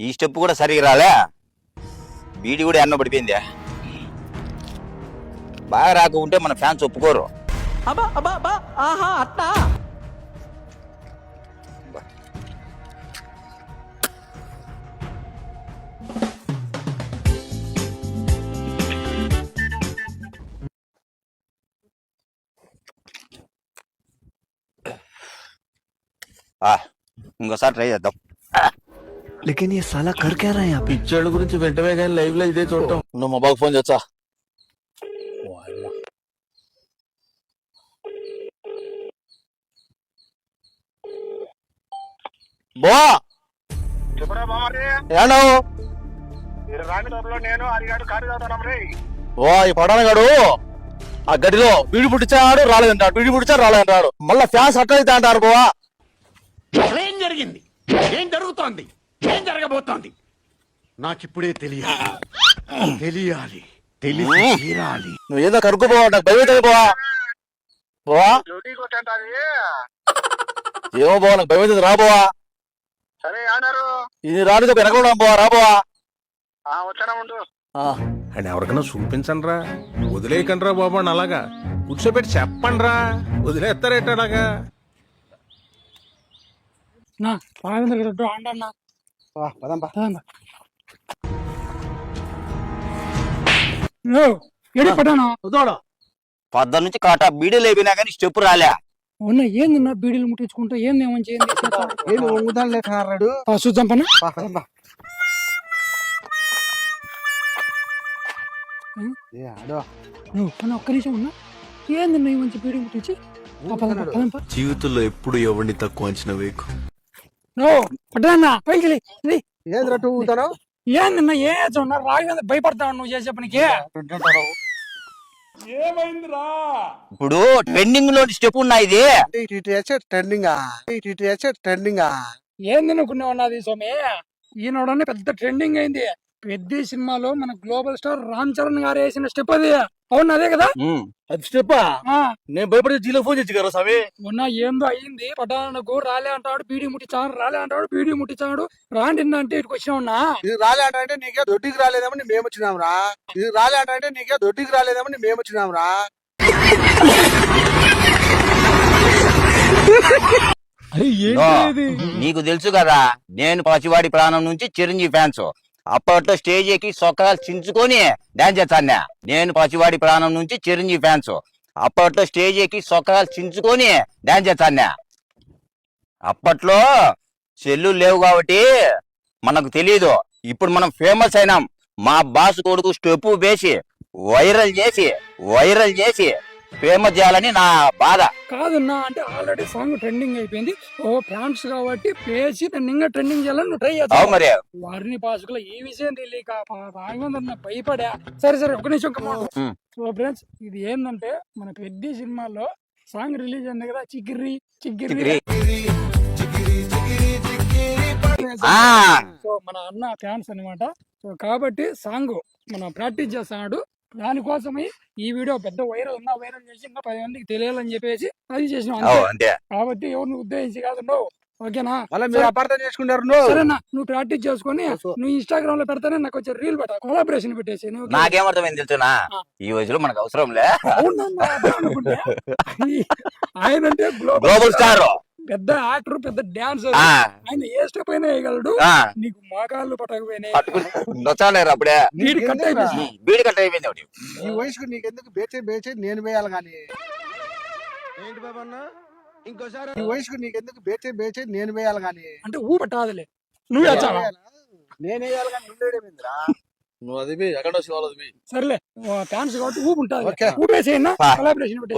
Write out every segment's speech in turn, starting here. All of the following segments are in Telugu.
ఈ స్టెప్ కూడా సరిగా రాలే, బీడి కూడా ఎన్న పడిపోయింది. బాగా రాకుంటే మన ఫ్యాన్స్ ఒప్పుకోరు. అబ్బా అబ్బా అబ్బా ఆహా అట్టా. ఇంకోసారి ట్రై చేద్దాం. लेकिन ये साला कर क्या रहा है यहाँ पे? పిచ్చోళ్ళ గురించి వెంటనే కానీ లైవ్ లో ఇదే చూడటం. నువ్వు మొబైల్ ఫోన్ చేస్తా. బో ఏడో ఓ ఈ పడానగాడు ఆ గడిలో బీడి పుట్టించాడు రాలేదంటాడు, బీడి పుట్టించాడు రాలేదంటాడు. మళ్ళా ఫ్యాన్స్ అట్ట అయితే అంటారు. బోవా ఏం జరిగింది, ఏం జరుగుతోంది, ఏం జరగబోతోంది నాకిప్పుడే తెలియాలి, తెలిసి తీరాలి. నువ్వు ఏదో కనుక్కోబోవా, నాకు భయమవుతుంది. బోవా ఏమో బోవా, నాకు భయమవుతుంది. రాబోవా ఇది రానిది ఒక వెనక బోవా, రాబోవా. అండ్ ఎవరికైనా చూపించండి రా, వదిలేయకండి రా బాబు అని అలాగా కూర్చోబెట్టి చెప్పండి రా, వదిలేస్తారేట అలాగా. పొద్దు నుంచి కాట బీడీలు అయిపోయినా కానీ స్టెప్ రాలే. ఉన్నా ఏందన్నా బీడీలు ముట్టించుకుంటా ఏంది ఏమని చూద్దాం పని. ఒక్క నిమిషం ఉన్నా ఏందన్నా ఈ మంచి బీడీ ముట్టించి జీవితంలో ఎప్పుడు ఎవరిని తక్కువ అంచనా వేయకు. పడ్డా పైకి ఏందన్నా ఏ ఉన్నా రాగి భయపడతావు నువ్వు చేసే పనికి. ఇప్పుడు ట్రెండింగ్ లో స్టెప్ ఉన్నా ఇది ఏంది అనుకునే ఉన్నది స్వామి, ఈనాడు పెద్ద ట్రెండింగ్ అయింది. పెద్ద సినిమాలో మన గ్లోబల్ స్టార్ రామ్ చరణ్ గారు వేసిన స్టెప్ అది. అవును అదే కదా అది స్టెప్. నేను భయపడి జీలో ఫోన్ చేసి కదా స్వామి. మొన్న ఏందో అయ్యింది, పటానకు రాలే అంటాడు బీడీ ముట్టించాడు, రాలే అంటాడు బీడీ ముట్టించాడు. రాండి అంటే ఇటుకు వచ్చినా ఉన్నా ఇది రాలే అంటే నీకే దొడ్డికి రాలేదేమని మేము వచ్చినాం రా. ఇది రాలే అంటే నీకే దొడ్డికి రాలేదేమని మేము వచ్చినాం రా. నీకు తెలుసు కదా, నేను పసివాడి ప్రాణం నుంచి చిరంజీవి ఫ్యాన్స్. అప్పట్లో స్టేజ్ ఎక్కి సొక్కాలు చించుకొని డాన్స్ చేస్తాను. నేను పసివాడి ప్రాణం నుంచి చిరంజీవి ఫ్యాన్స్. అప్పట్లో స్టేజ్ ఎక్కి సొక్కాలు చించుకొని డాన్స్ చేస్తాను. అప్పట్లో సెల్లు లేవు కాబట్టి మనకు తెలియదు. ఇప్పుడు మనం ఫేమస్ అయినాం. మా బాస్ కొడుకు స్టెప్ వేసి వైరల్ చేసి ఫేమస్ చేయాలని నా బాధ. కాదన్నా అంటే ఆల్రెడీ సాంగ్ ట్రెండింగ్ అయిపోయింది. ఓ ఫ్యాన్స్ కాబట్టి పేసి ఇంకా ట్రెండింగ్ చేయాలని నువ్వు ట్రై చేస్తావు. మరి వారిని పాసుకులో ఈ విషయం తెలియక రాఘవేంద్ర భయపడా. సరే ఒక నిమిషం. సో ఫ్రెండ్స్, ఇది ఏంటంటే మన పెద్ద సినిమాలో సాంగ్ రిలీజ్ అయింది కదా, చిక్కిరి చిక్కిరి. సో మన అన్న ఫ్యాన్స్ అనమాట. సో కాబట్టి సాంగ్ మనం ప్రాక్టీస్ చేస్తున్నాడు. దానికోసమే ఈ వీడియో పెద్ద వైరల్ చేసి ఇంకా 10 మందికి తెలియాలని చెప్పేసి అది చేసినాం. కాబట్టి ఎవరిని ఉద్దేశించి కాదు. ఓకేనా? అపార్థం చేసుకుంటారు. సరేనా, నువ్వు ప్రాక్టీస్ చేసుకుని నువ్వు ఇన్స్టాగ్రామ్ లో పెడతానే నాకు వచ్చే రీల్ పెట్టా, కొలాబరేషన్ పెట్టేసి. నాకేమర్థమైంది తెలుసునా, ఈ వయసులో మనకు అవసరం లే. ఆయన అంటే గ్లోబల్ స్టార్, పెద్ద యాక్టర్, పెద్ద డాన్సర్. ఆయన ఏ స్టెప్ అయినా వేయగలడు. నీకు మోకాళ్ళు పట్టకపోయినాయి, అప్పుడే బీడి కట్ అయిపోయింది. ఈ వయసుకు నీకెందుకు బేచే నేను వేయాలి కానీ. ఏంటి బాబా అన్న ఇంకోసారి? ఈ వయసుకు నీకెందుకు బేచే నేను వేయాలి కానీ. అంటే ఊ పట్టాదులే, నువ్వు నేను వేయాలి కానీ నువ్వేడేమిందిరా. నువ్వు అది ఎక్కడ సర్లే, ఫ్యాన్స్ కాబట్టి ఊపు ఉంటుంది. ఊపేసేయన్నా, కొలాబరేషన్ పెట్టేసి.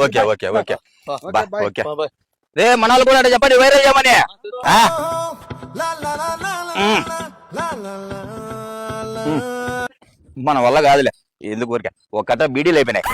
రే మనాలు కూడా అంటే చెప్పండి, వైరల్ చేయమని. మన వల్ల కాదులే, ఎందుకు ఊరికే ఒక కట్ట బీడీలు అయిపోయినాయి.